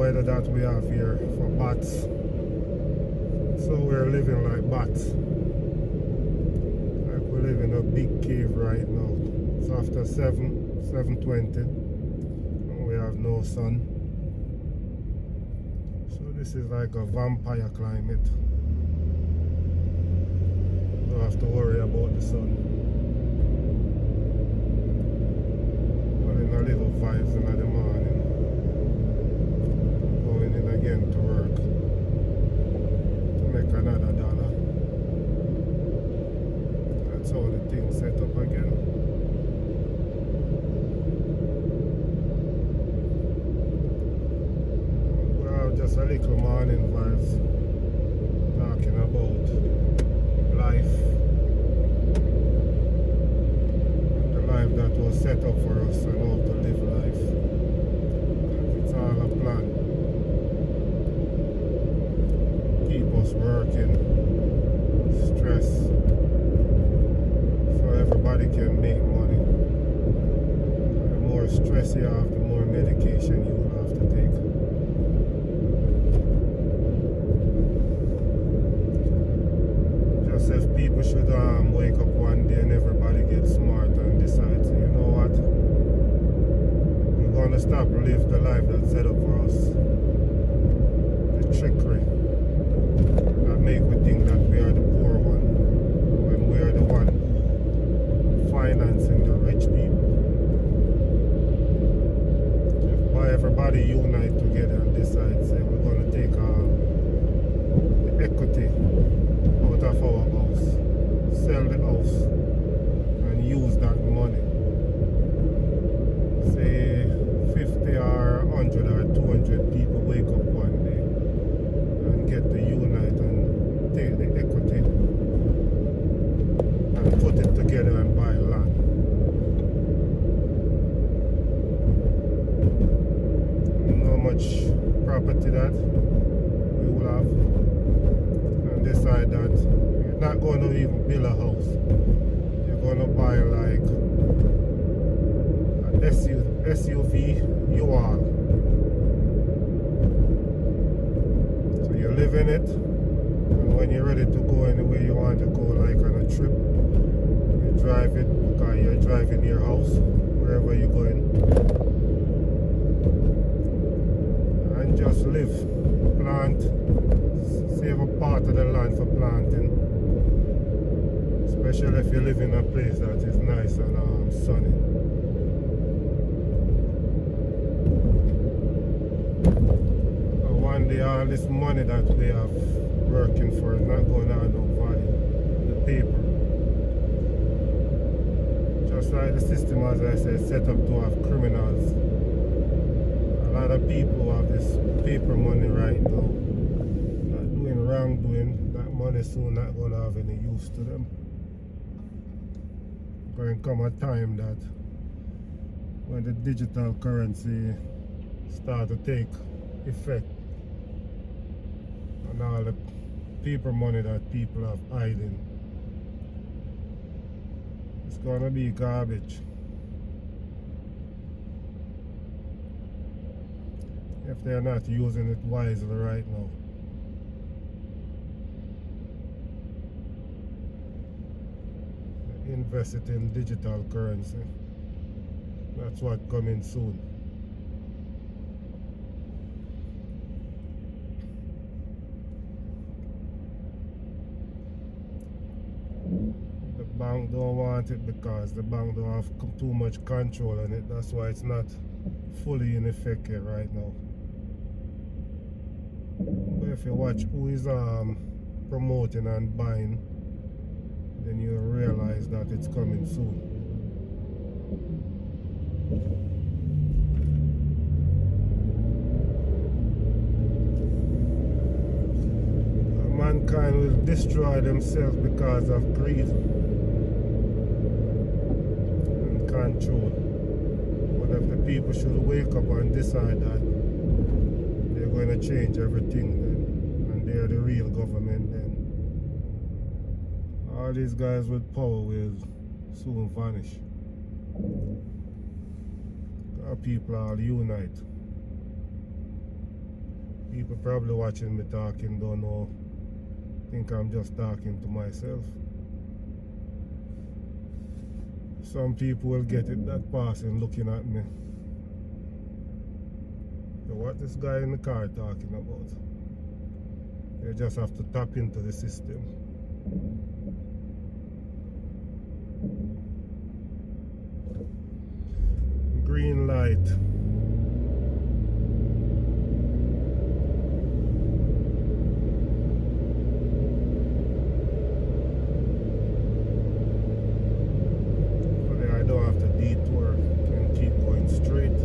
weather that we have here for bats. So we're living like bats. Like we live in a big cave right now. It's after 7:20. We have no sun. So this is like a vampire climate. Don't have to worry about the sun. Well, in a little vibes in the morning. Going in again to work to make another dollar. That's how the thing set up again. Well, just a little morning vibes, talking about life, the life that was set up for us and how to live life. It's all a plan. Keep us working, stress, so everybody can make money. The more stress you have, the more medication you will have to take. Just as people should wake up one day and everybody gets smart and decide, you know what, we're going to stop live the life that's set up for us. The trickery that make we think that we are the poor one when we are the one financing the rich people. If everybody unite together and decide, say we're going to take the equity out of our house, sell the house and use that money. Say 50 or 100 or 200 people wake up one day and get to unite and take the equity and put it together and buy land. You know how much property that we will have, and decide that you're not going to even build a house. You're going to buy like an SUV U-Haul. So you live in it, and when you're ready to go anywhere you want to go, like on a trip, you drive it because you're driving your house, wherever you're going, and just live, plant, save a part of the land for planting, especially if you live in a place that is nice and sunny. One day all this money that we have working for is not going to have no value. The paper. Just like the system, as I said, set up to have criminals. A lot of people have this paper money right now. Not doing wrongdoing, that money soon not going to have any use to them. Going to come a time that when the digital currency start to take effect, and all the paper money that people have hiding, it's gonna be garbage. If they're not using it wisely right now. Invest it in digital currency. That's what's coming soon. The bank don't want it because the bank don't have too much control on it. That's why it's not fully in effect yet right now. But if you watch who is promoting and buying, then you'll realize that it's coming soon. Mankind will destroy themselves because of greed and control. But if the people should wake up and decide that they're going to change everything, then, and they're the real government, then all these guys with power will soon vanish. Our people all unite. People probably watching me talking don't know, think I'm just talking to myself. Some people will get it that passing looking at me. So what this guy in the car talking about? You just have to tap into the system. Green light. I don't have to detour, can keep going straight.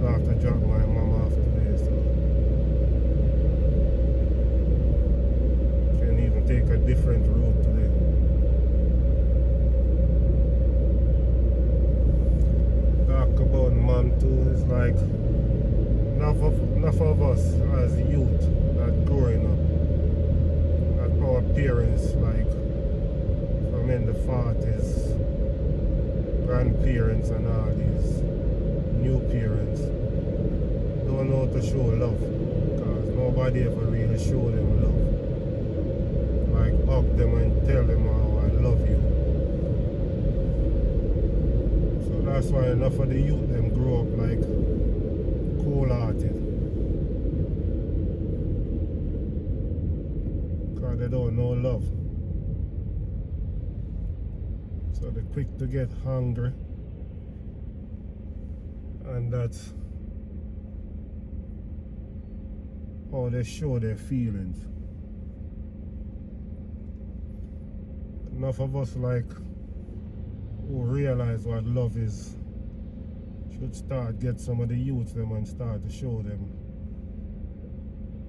I have to drop my mom off today, so can even take a different route today. Talk about mom too, is like enough of us as youth that growing up, that our parents like from in the 40s, grandparents and all these new parents don't know how to show love, because nobody ever really show them love. Like hug them and tell them how I love you. So that's why enough of the youth them grow up like cold-hearted, because they don't know love. So they're quick to get hungry, and that's how they show their feelings. Enough of us like who realize what love is should start get some of the youths them and start to show them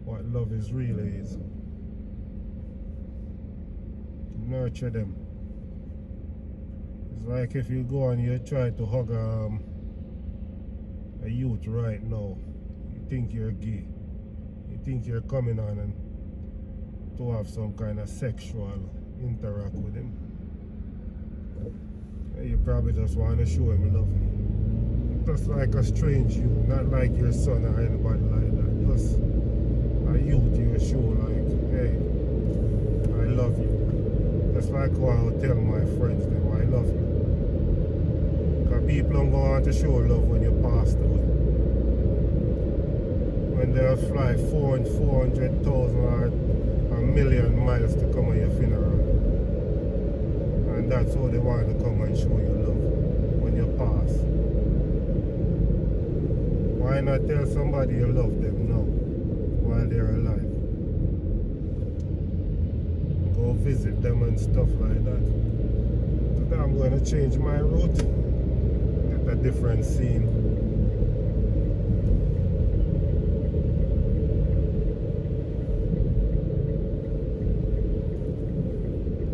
what love is really is. Nurture them. It's like if you go and you try to hug a youth right now, you think you're gay, you think you're coming on and to have some kind of sexual interact with him. You probably just want to show him love. Just like a strange youth, not like your son or anybody like that. Just a youth you show like, hey, I love you. Just like how I would tell my friends them, I love you. Because people don't go on to show love when you passed away. When they'll fly 400,000 or a million miles to come on your funeral. And that's how they want to come and show you love when you pass. Why not tell somebody you love them now while they're alive? Go visit them and stuff like that. Today I'm going to change my route, get a different scene.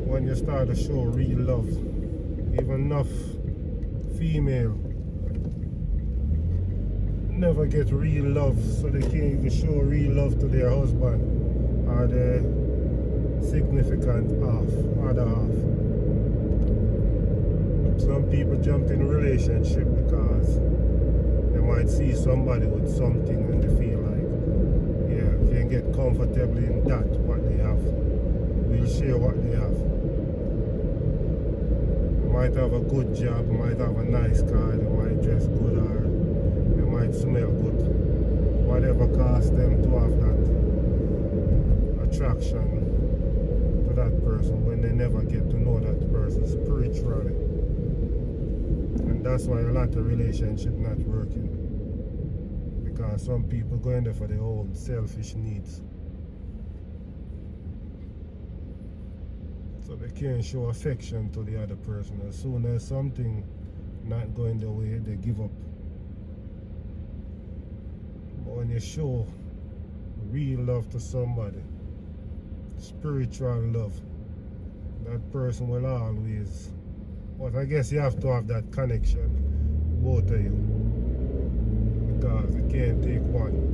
When you start to show real love, even enough female never get real love, so they can't even show real love to their husband or their significant other half. Some people jump in a relationship because they might see somebody with something and they feel like, yeah, can get comfortably in that, what they have. We'll share what they have. They might have a good job, they might have a nice car, they might dress good, or they might smell good. Whatever caused them to have that attraction to that person when they never get to know that person spiritually. And that's why a lot of relationship not working. Because some people go in there for their own selfish needs. So they can't show affection to the other person. As soon as something not going their way, they give up. But when you show real love to somebody, spiritual love, that person will always, but I guess you have to have that connection, both of you, because you can't take one.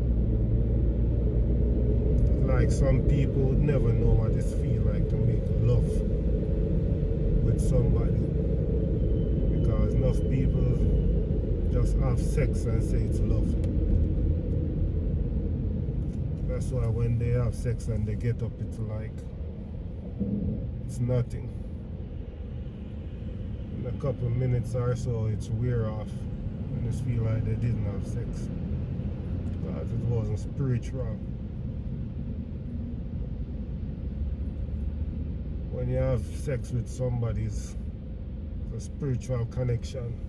Like some people would never know what it feels like to make love with somebody, because enough people just have sex and say it's love. That's why when they have sex and they get up, it's like it's nothing. In a couple minutes or so, it's wear off and just feel like they didn't have sex because it wasn't spiritual. When you have sex with somebody, it's a spiritual connection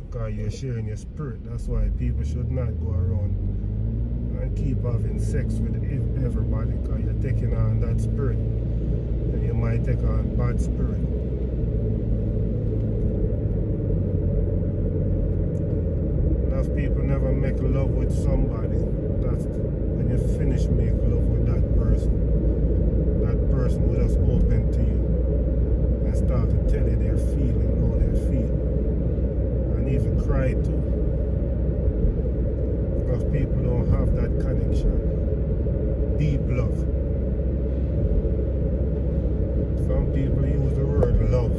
because you're sharing your spirit. That's why people should not go around and keep having sex with everybody because you're taking on that spirit and you might take on bad spirit. Enough people never make love with somebody. That's when you finish make love with that person will just open to you and start to tell you their feeling, how they feel, and even cry too. Because people don't have that connection, deep love. Some people use the word love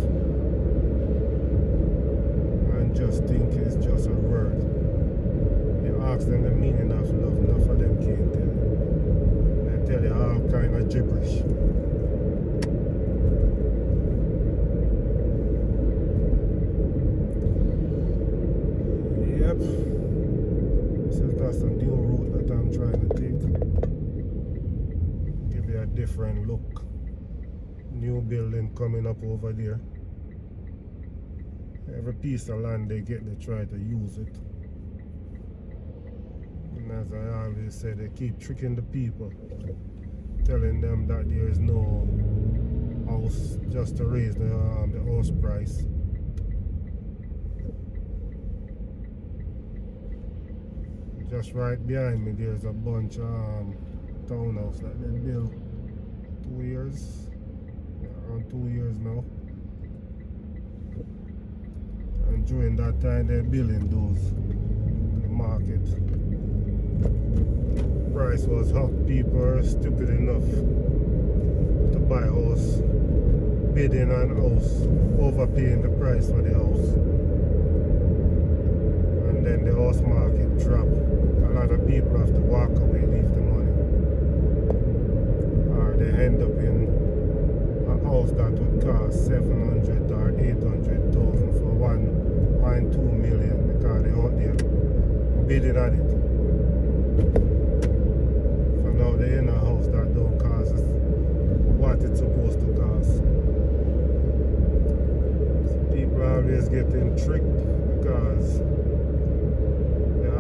and just think it's just a word. You ask them the meaning of love, enough of them can't tell you. They tell you all kind of gibberish. Yep, that's a new route that I'm trying to take. Give you a different look. New building coming up over there. Every piece of land they get, they try to use it. And as I always say, they keep tricking the people, telling them that there is no house, just to raise the house price. Just right behind me, there's a bunch of townhouses that they built 2 years, around 2 years now. And during that time, they're building those in the market. Price was hot. People are stupid enough to buy a house, bidding on house, overpaying the price for the house. And then the house market drop. A lot of people have to walk away, leave the money. Or they end up in a house that would cost 700 or 800,000 for 1.2 million because they're out there bidding on it. So now they're in a house that don't cost what it's supposed to cost. So people are always getting tricked because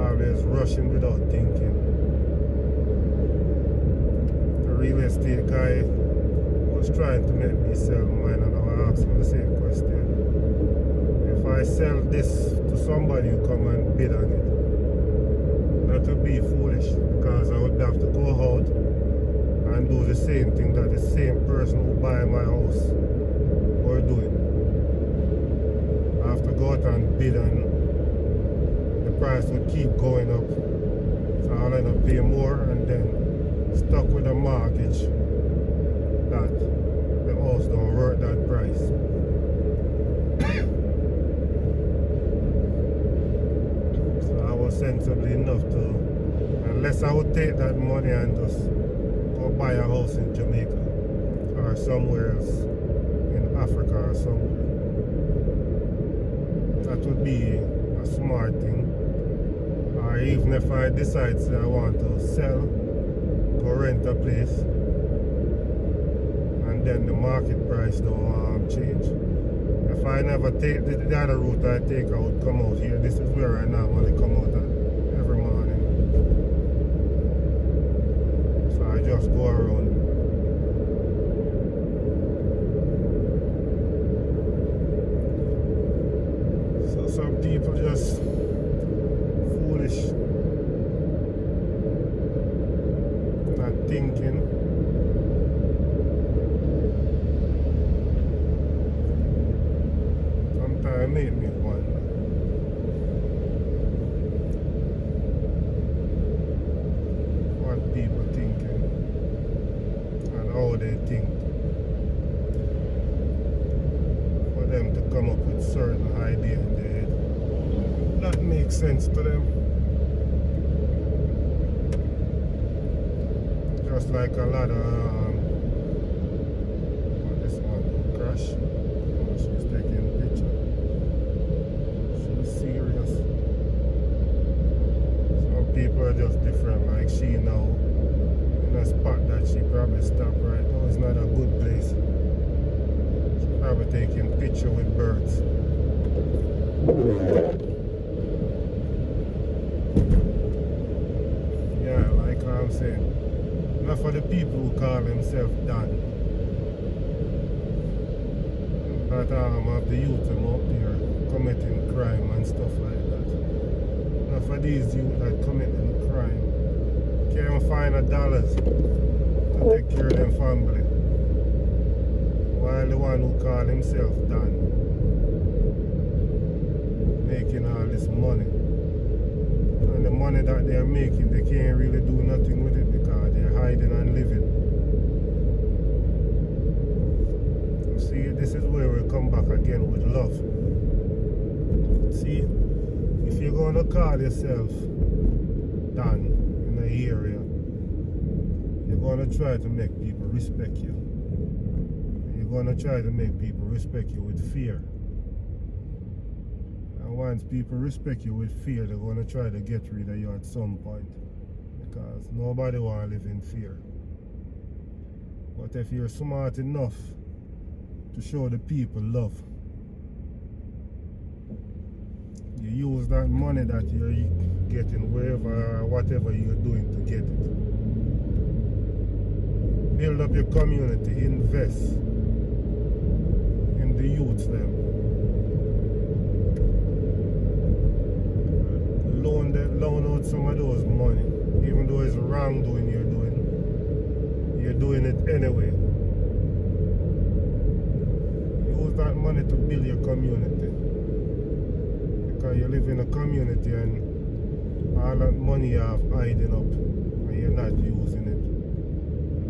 always rushing without thinking. The real estate guy was trying to make me sell mine, and I asked him the same question. If I sell this to somebody who come and bid on it, that would be foolish because I would have to go out and do the same thing that the same person who buy my house were doing. I have to go out and bid on price would keep going up, so I'll end up paying more and then stuck with a mortgage that the house don't worth that price. So I was sensible enough to, unless I would take that money and just go buy a house in Jamaica or somewhere else in Africa or somewhere. That would be a smart thing. Or even if I decide that I want to sell, go rent a place, and then the market price don't change. If I never take the other route I take, I would come out here. This is where I normally come out at every morning. So I just go around. So some people just foolish, not thinking. Sometimes it made me wonder. What people thinking and how they think. For them to come up with certain idea in their head that makes sense to them. like a lot of this one will crash. Oh, she's taking a picture. She's serious. Some people are just different, like she now. In a spot that she probably stopped right now. It's not a good place. She's probably taking picture with birds. Yeah, like I'm saying. Not for the people who call themselves done. But of the youth them up there committing crime and stuff like that. Not for these youth that committing crime. Can't find $1 to take care of them family. While the one who call himself done. Making all this money. And the money that they're making, they can't really do nothing with it because they're hiding and living. See, this is where we come back again with love. See, if you're going to call yourself done in an area, you're going to try to make people respect you. You're going to try to make people respect you with fear. And once people respect you with fear, they're going to try to get rid of you at some point. Because nobody wants to live in fear. But if you're smart enough to show the people love, you use that money that you're getting wherever or whatever you're doing to get it. Build up your community, invest in the youth them. Loan out some of those money, even though it's wrongdoing you're doing it anyway. Use that money to build your community, because you live in a community and all that money you have hiding up and you're not using it.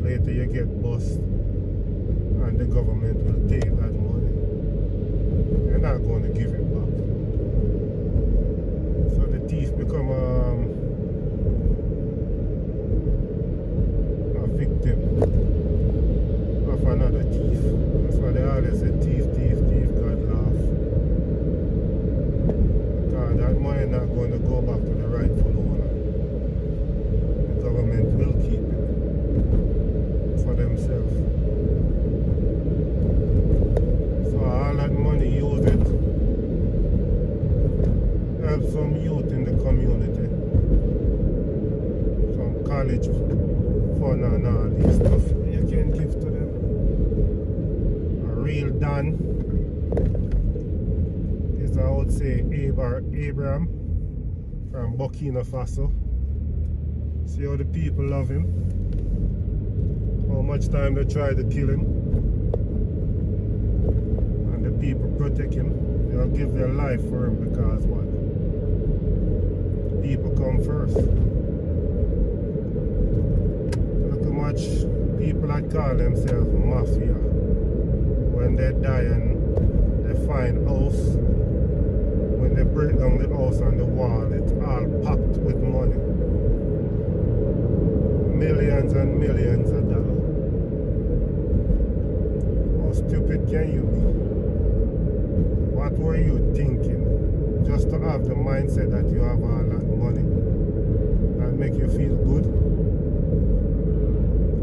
Later you get bust and the government will take that money. They're not going to give it back. So the thief become a victim of another thief. That's why they always say thief, thief, thief, God laugh. Because that money not going to go back to the rightful owner. The government will keep it for themselves. So all that money, use it. Help some youth in the community. Some college fund and all these stuff you can give to them. A real Don is, I would say, Abraham from Burkina Faso. See how the people love him. How much time they try to kill him. And the people protect him. They'll give their life for him because what? People come first. Look how much people that call themselves mafia, when they die and they find house, when they break down the house and the wall, it's all packed with money. Millions and millions of dollars. How stupid can you be? What were you thinking? Just to have the mindset that you have all that money that make you feel good?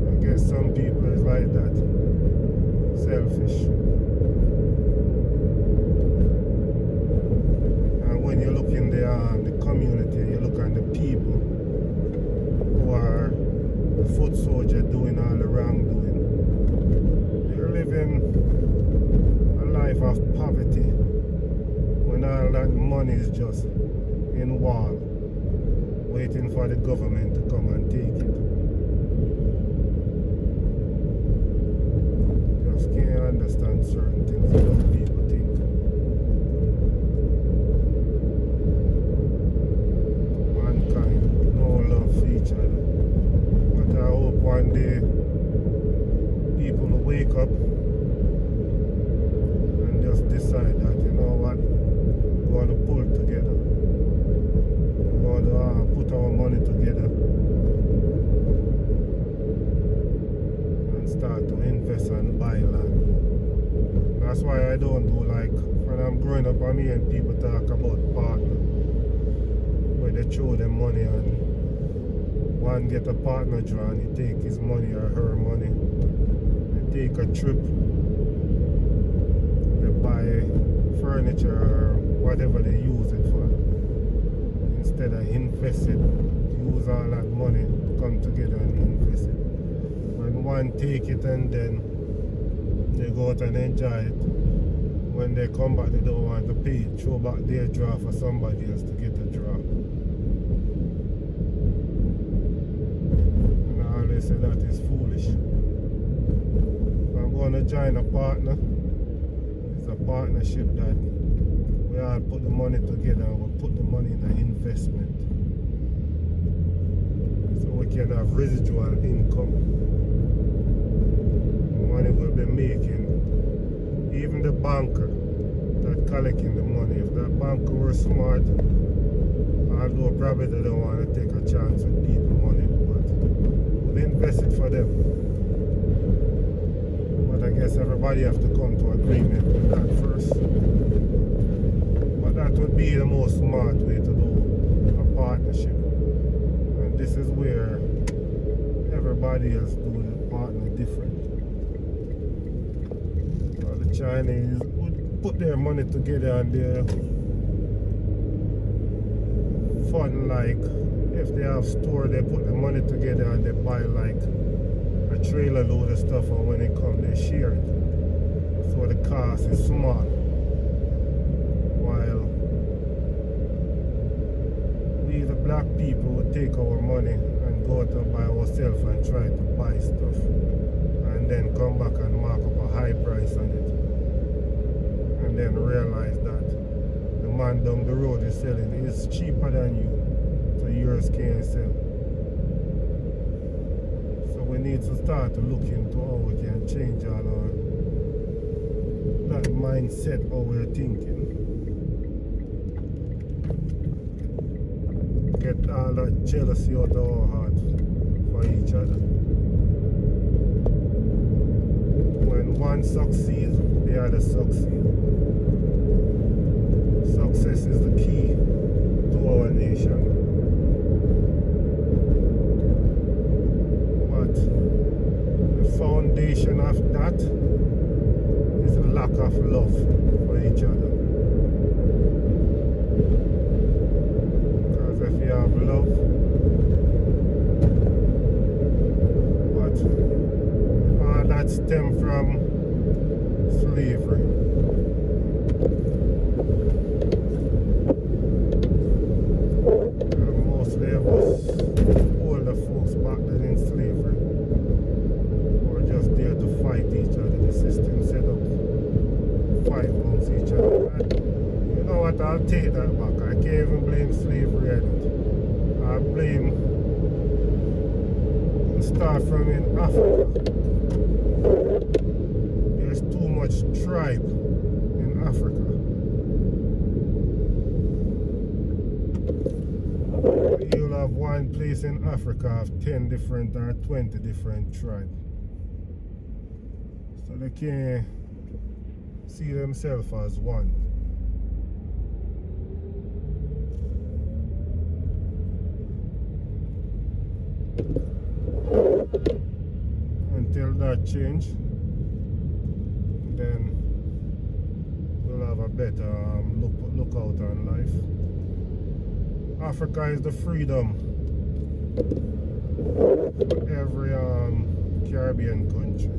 I guess some people is like that. Selfish. And when you look in the community, you look at the people who are foot soldier doing all the wrongdoing. They're living a life of poverty when all that money is just in wall, waiting for the government to come and take it. Just can't understand certain things about people think. Mankind, no love for each other. But I hope one day people will wake up and just decide that, you know what, we're going to pull together. We're going to put our money together I don't do. Like when I'm growing up, I'm hearing people talk about partner, where they throw them money and one get a partner drawn, he take his money or her money, they take a trip, they buy furniture or whatever they use it for. Instead of invest it, use all that money, come together and invest it. When one take it and then they go out and enjoy it, when they come back they don't want to pay it, throw back their draw for somebody else to get a draw. And I always say that is foolish. If I'm going to join a partner, it's a partnership that we all put the money together and we put the money in an investment. So we can have residual income. Money we'll be making. Even the banker that collecting the money, if that banker were smart, although probably they don't want to take a chance with people money, but we'll invest it for them. But I guess everybody have to come to agreement with that first. But that would be the most smart way to do a partnership. And this is where everybody else do the partner different. The Chinese would put their money together and their fund, like if they have store, they put the money together and they buy like a trailer load of stuff, and when it comes they share it. So the cost is small. While we the black people would take our money and go to buy ourselves and try to buy stuff and then come back and mark up a high price on it. And then realize that the man down the road is selling is cheaper than you, so yours can't sell. So we need to start to look into how we can change all our that mindset, how we're thinking. Get all that jealousy out of our heart for each other. When one succeeds, the other succeed. Success is the key to our nation. But the foundation of that is a lack of love for each other. Because if you have love, but all that stems from slavery. Mostly of us older folks back then in slavery were just there to fight each other. The system set up fight amongst each other. And you know what, I'll take that back. I can't even blame slavery at it. I blame, start from in Africa. There's too much tribe in Africa. You'll have one place in Africa have 10 different or 20 different tribes. So they can't see themselves as one. Until that change, then we'll have a better look out on life. Africa is the freedom for every Caribbean country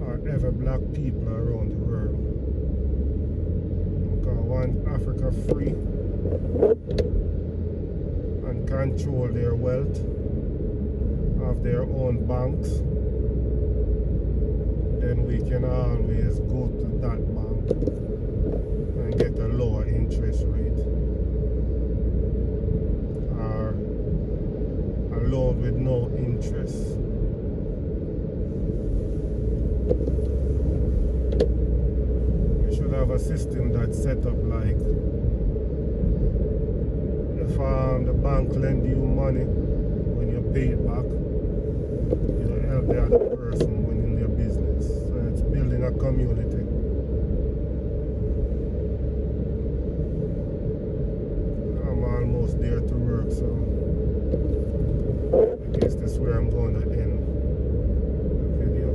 or every black people around the world. Because once Africa free and control their wealth, have their own banks, then we can always go to that bank and get a lower interest rate or a loan with no interest. We should have a system that's set up like if the bank lend you money, when you pay it back, you help the other person winning their business. So it's building a community. I'm almost there to work, so I guess that's where I'm going to end the video.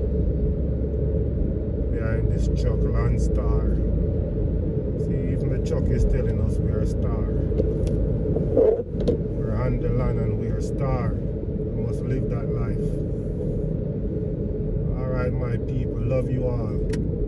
Behind this truck, Land Star. See, even the truck is telling us we are a star. We're on the land and we are a star. We must live that life. Alright, my people, love you all.